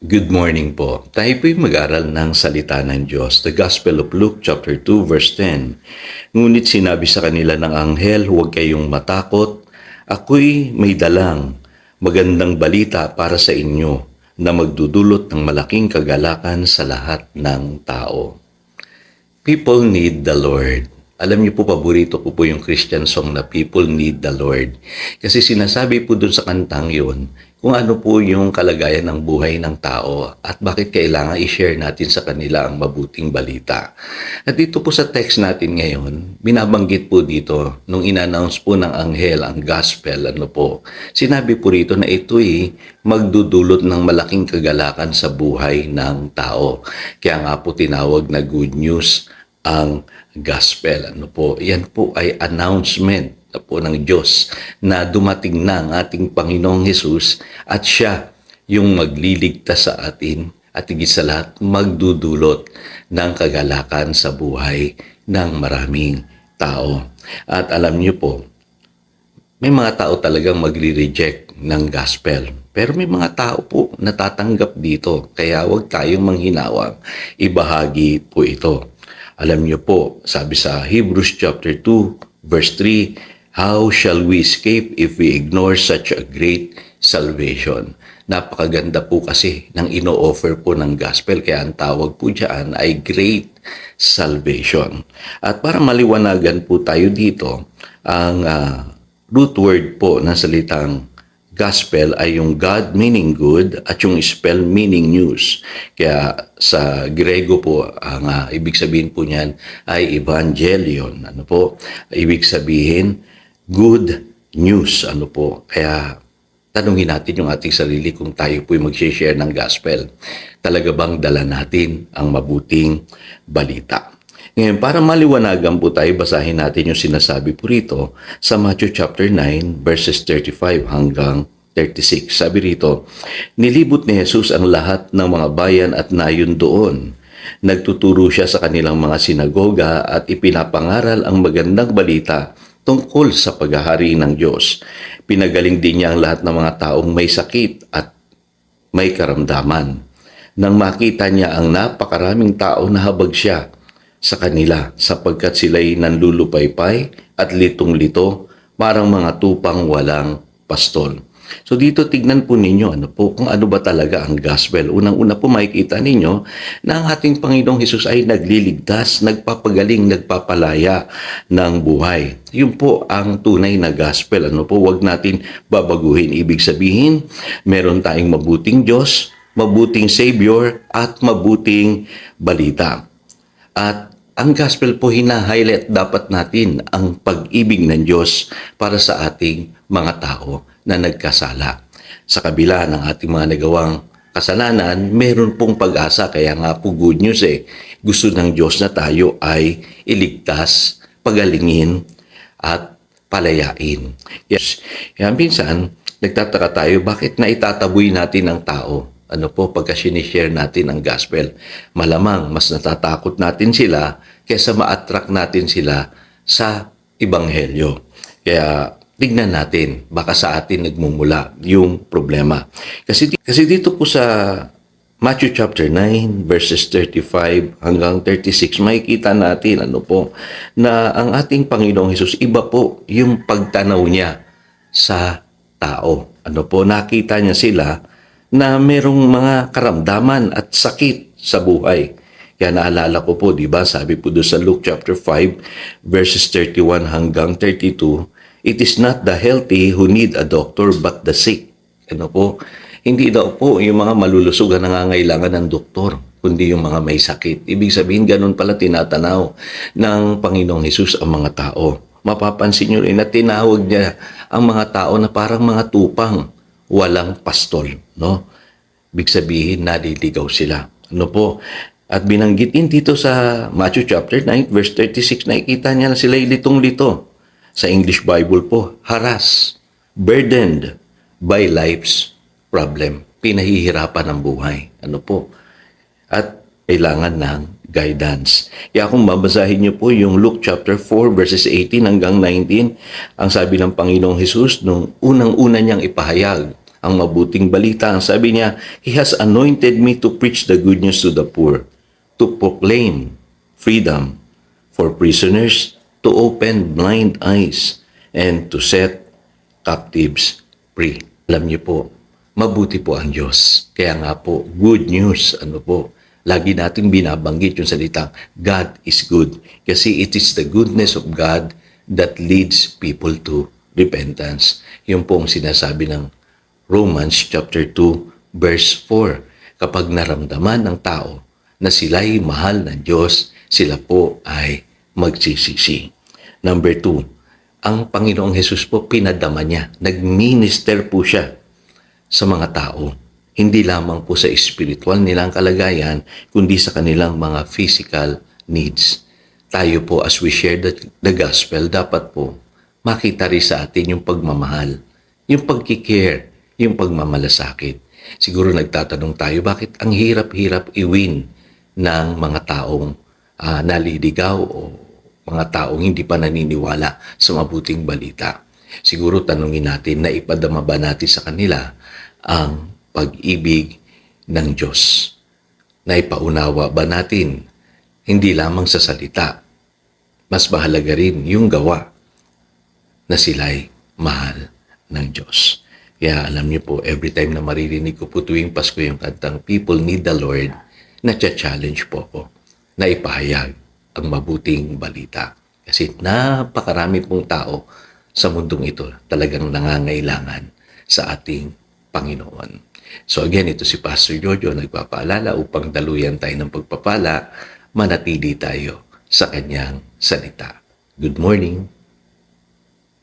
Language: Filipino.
Good morning po. Tayo po'y mag-aral ng salita ng Diyos. The Gospel of Luke chapter 2 verse 10. Ngunit sinabi sa kanila ng anghel, huwag kayong matakot. Ako'y may dalang magandang balita para sa inyo na magdudulot ng malaking kagalakan sa lahat ng tao. People need the Lord. Alam niyo po, paborito ko po yung Christian song na People Need the Lord. Kasi sinasabi po dun sa kantang yon kung ano po yung kalagayan ng buhay ng tao at bakit kailangan i-share natin sa kanila ang mabuting balita. At dito po sa text natin ngayon, binabanggit po dito, nung in-announce po ng anghel ang gospel, sinabi po rito na ito'y magdudulot ng malaking kagalakan sa buhay ng tao. Kaya nga po tinawag na good news ang gospel. Yan po ay announcement po ng Diyos na dumating na ang ating Panginoong Hesus at siya yung magliligtas sa atin at higit sa lahat magdudulot ng kagalakan sa buhay ng maraming tao. At alam niyo po, may mga tao talagang magre-reject ng gospel. Pero may mga tao po natatanggap dito. Kaya huwag tayong manghinawang. Ibahagi po ito. Alam niyo po, sabi sa Hebrews chapter 2, verse 3, how shall we escape if we ignore such a great salvation? Napakaganda po kasi ng ino-offer po ng gospel. Kaya ang tawag po dyan ay great salvation. At para maliwanagan po tayo dito, ang root word po ng salitang gospel ay yung God meaning good at yung spell meaning news. Kaya sa Grego po, ang ibig sabihin po niyan ay evangelion. Ibig sabihin good news. Kaya tanungin natin yung ating sarili kung tayo po'y mag-share ng gospel. Talaga bang dala natin ang mabuting balita? Ngayon, para maliwanagan po tayo, basahin natin yung sinasabi po rito sa Matthew chapter 9, verses 35 hanggang 36. Sabi rito, nilibot ni Jesus ang lahat ng mga bayan at nayon doon. Nagtuturo siya sa kanilang mga sinagoga at ipinapangaral ang magandang balita tungkol sa paghahari ng Diyos. Pinagaling din niya ang lahat ng mga taong may sakit at may karamdaman. Nang makita niya ang napakaraming tao, nahabag siya sa kanila sapagkat sila'y nanlulupaypay at litong-lito parang mga tupang walang pastol. So dito tignan po ninyo kung ano ba talaga ang gospel. Unang-una po makikita ninyo na ang ating Panginoong Hesus ay nagliligtas, nagpapagaling, nagpapalaya ng buhay. Yun po ang tunay na gospel. Huwag natin babaguhin. Ibig sabihin, meron tayong mabuting Diyos, mabuting Savior at mabuting balita. At ang gospel po hina-highlight dapat natin ang pag-ibig ng Diyos para sa ating mga tao na nagkasala. Sa kabila ng ating mga nagawang kasalanan, meron pong pag-asa. Kaya nga po good news Gusto ng Diyos na tayo ay iligtas, pagalingin at palayain. Yes. Kaya minsan, nagtataka tayo, bakit naitataboy natin ang tao? Pagka sinishare natin ang gospel. Malamang, mas natatakot natin sila kaysa ma-attract natin sila sa ebanghelyo. Kaya, tignan natin, baka sa atin nagmumula yung problema. Kasi dito po sa Matthew chapter 9, verses 35 hanggang 36, makikita natin, na ang ating Panginoong Hesus, iba po yung pagtanaw niya sa tao. Nakita niya sila na merong mga karamdaman at sakit sa buhay. Kaya naalala ko po, di ba, sabi po doon sa Luke chapter 5, verses 31 hanggang 32, it is not the healthy who need a doctor but the sick. Hindi daw po yung mga malulusog na nangangailangan ng doktor, kundi yung mga may sakit. Ibig sabihin, ganun pala tinatanaw ng Panginoong Hesus ang mga tao. Mapapansin nyo rin na tinawag niya ang mga tao na parang mga tupang walang pastol, Ibig sabihin, naliligaw sila. At binanggit din dito sa Matthew chapter 9, verse 36, nakikita niya na sila litong-lito. Sa English Bible po, harassed, burdened by life's problem. Pinahihirapan ng buhay. At kailangan ng guidance. Kaya kung babasahin niyo po yung Luke chapter 4 verses 18 hanggang 19, ang sabi ng Panginoong Hesus nung unang-una niyang ipahayag ang mabuting balita. Ang sabi niya, He has anointed me to preach the good news to the poor, to proclaim freedom for prisoners, to open blind eyes, and to set captives free. Alam niyo po, mabuti po ang Diyos. Kaya nga po, good news, lagi nating binabanggit yung salitang God is good. Kasi it is the goodness of God that leads people to repentance. Yung pong sinasabi ng Romans chapter 2 verse 4. Kapag naramdaman ng tao na sila'y mahal ng Diyos, sila po ay magsisisi. Number 2, ang Panginoong Hesus po pinadama niya. Nag-minister po siya sa mga tao. Hindi lamang po sa spiritual nilang kalagayan, kundi sa kanilang mga physical needs. Tayo po as we share the gospel, dapat po makita rin sa atin yung pagmamahal, yung pagkikare, yung pagmamalasakit. Siguro nagtatanong tayo, bakit ang hirap-hirap i-win ng mga taong naliligaw o mga taong hindi pa naniniwala sa mabuting balita? Siguro tanungin natin, na ipadama ba natin sa kanila ang pag-ibig ng Diyos? Naipaunawa ba natin, hindi lamang sa salita, mas mahalaga rin yung gawa, na sila'y mahal ng Diyos. Kaya alam niyo po, every time na maririnig ko po tuwing Pasko yung kantang People Need the Lord, na-challenge po ako na ipahayag ang mabuting balita. Kasi napakarami pong tao sa mundong ito talagang nangangailangan sa ating Panginoon. So again, ito si Pastor Jojo nagpapaalala upang daluyan tayo ng pagpapala, manatili tayo sa kanyang salita. Good morning.